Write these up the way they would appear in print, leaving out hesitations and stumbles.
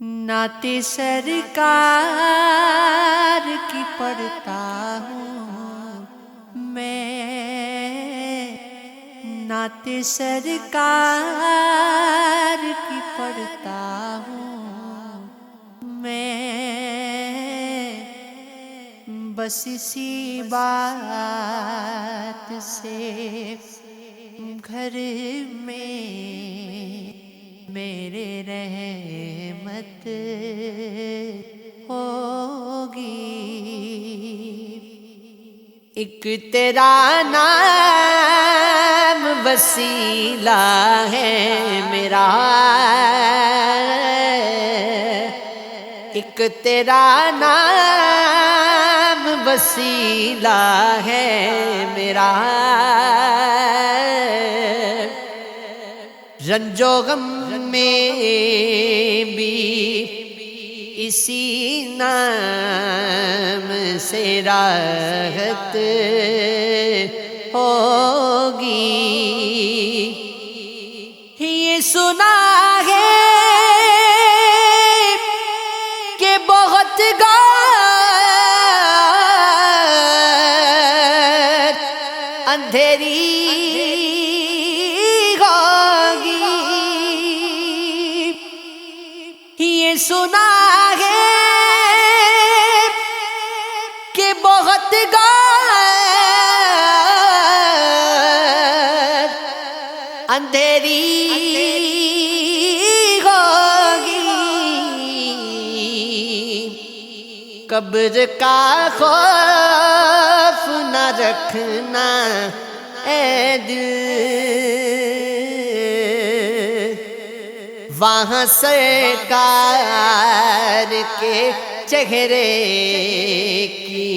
نعت سرکار کی پڑھتا ہوں میں، نعت سرکار کی پڑھتا ہوں میں، بس اسی بات سے گھر میں میرے رحمت ہوگی۔ ایک تیرا نام وسیلہ ہے میرا، ایک تیرا نام وسیلہ ہے میرا، رنج و غم میں بھی اسی نام سے راحت ہوگی۔ یہ سنا ہے کہ بہت گھر اندھیری یہ سنا ہے کہ بہت گھر اندھیری ہوگی، قبر کا خوف نہ رکھنا اے دل، وہاں سرکار کے چہرے کی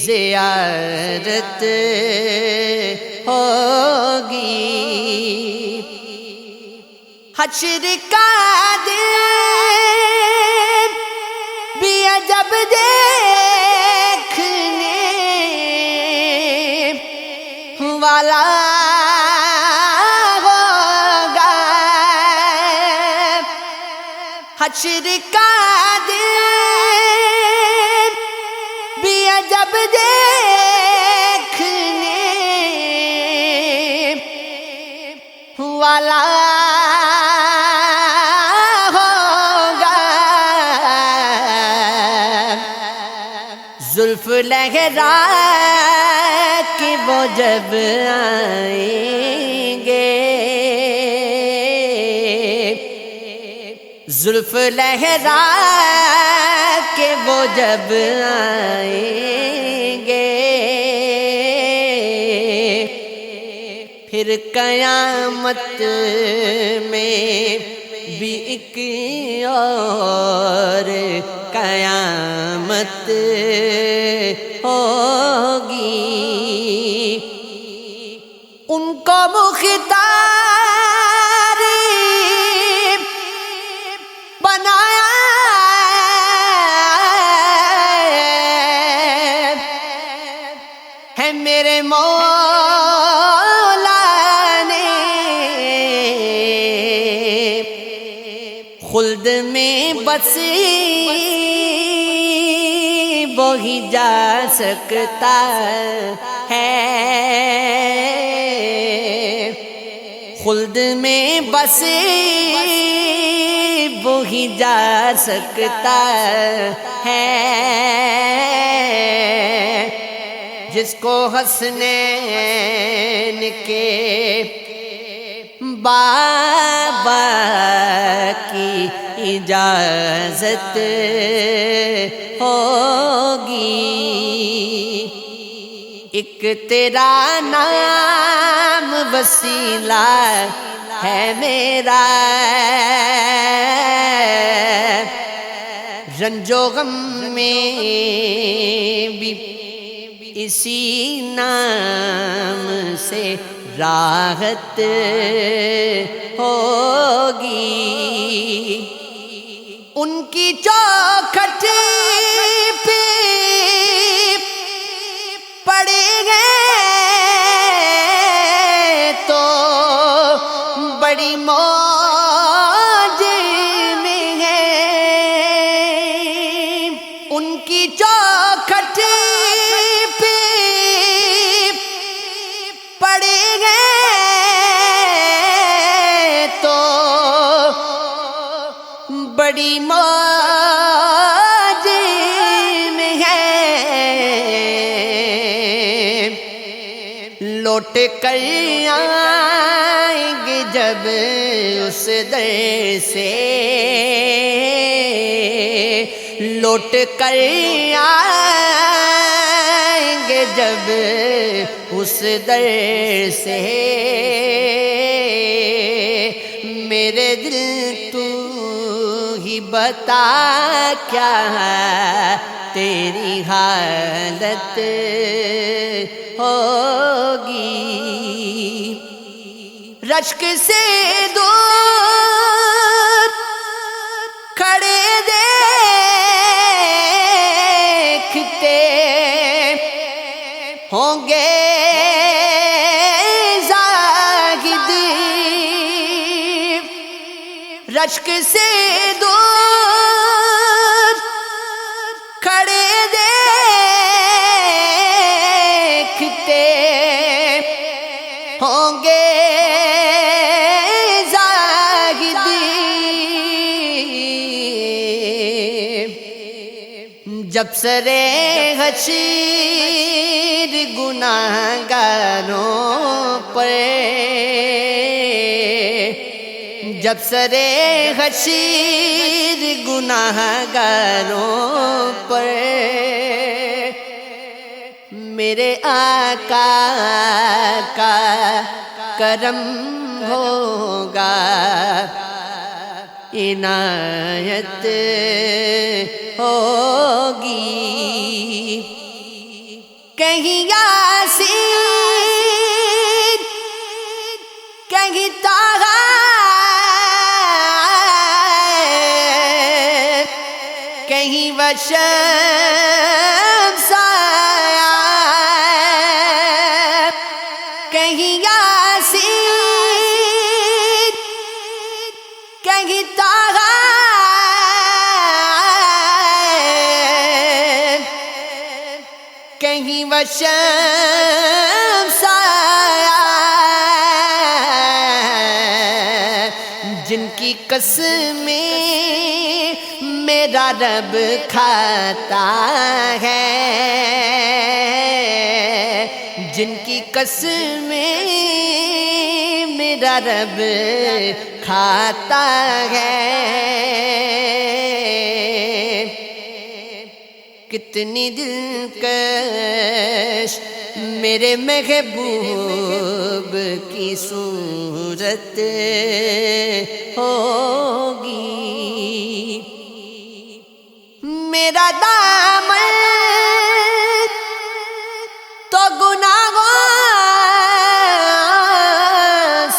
زیارت ہوگی۔ حشر کا دن بھی عجب دیکھنے والا حشر کا دن بھی عجب دیکھنے والا ہوگا، زلف لہرا کے وہ جب آئیں گے، زلف لہرا کے وہ جب آئیں گے، پھر قیامت میں بھی ایک اور قیامت ہوگی۔ ان کو مختار بنایا ہے میرے مولا نے، خلد میں بس وہی جا سکتا ہے، خلد میں بس وہی جا سکتا ہے، جس کو حسنین کے بابا کی اجازت ہوگی۔ ایک تیرا نام وسیلہ ہے میرا، رنج و غم میں بھی اسی نام سے راحت ہوگی۔ ان کی چوکھٹ پہ پڑے گئے تو بڑی موج میں ہے، کی چوکھٹ پہ پڑے گے تو بڑی موج میں ہے، لوٹ کر آئیں گے جب اس در سے، لوٹ کر آئیں گے جب اس در سے، میرے دل تو ہی بتا کیا تیری حالت ہوگی، رشک سے دور کھڑے دیکھتے ہوں گے زاہد، رشک سے دور کھڑے دیکھتے ہوں گے زاہد، جب سرے حشر گناہگاروں پر، جب سرے حشر گناہگاروں پر میرے آقا کا کرم ہوگا، عنایت ہوگی، کہیں یاسین کہیں طٰہٰ، کہیں والشمس آیات، کہیں یاسین کہیں طٰہٰ، کہیں والشمس آیات، جن کی قسمیں میرا رب کھاتا ہے، جن کی قسمیں میرا رب کھاتا ہے، کتنی دلکش میرے محبوب کی صورت ہوگی، میرا دامن تو گناہوں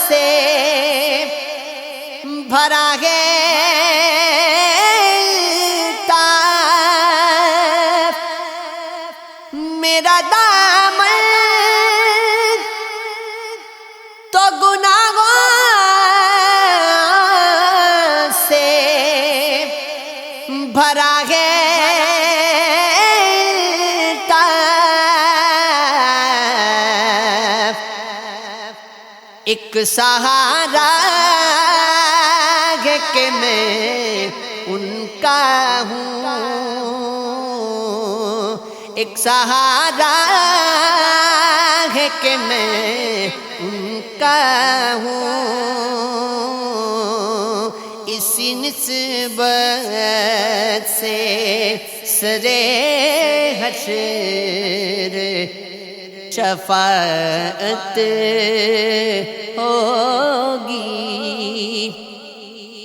سے بھرا ہے، میرا دامن تو گناہوں سے بھرا ہے، ایک سہارا ہے کہ میں ان کا ہوں، ایک سہارا ہے کہ میں ان کا ہوں، اسی نسبت سے سرے حشر شفاعت ہوگی۔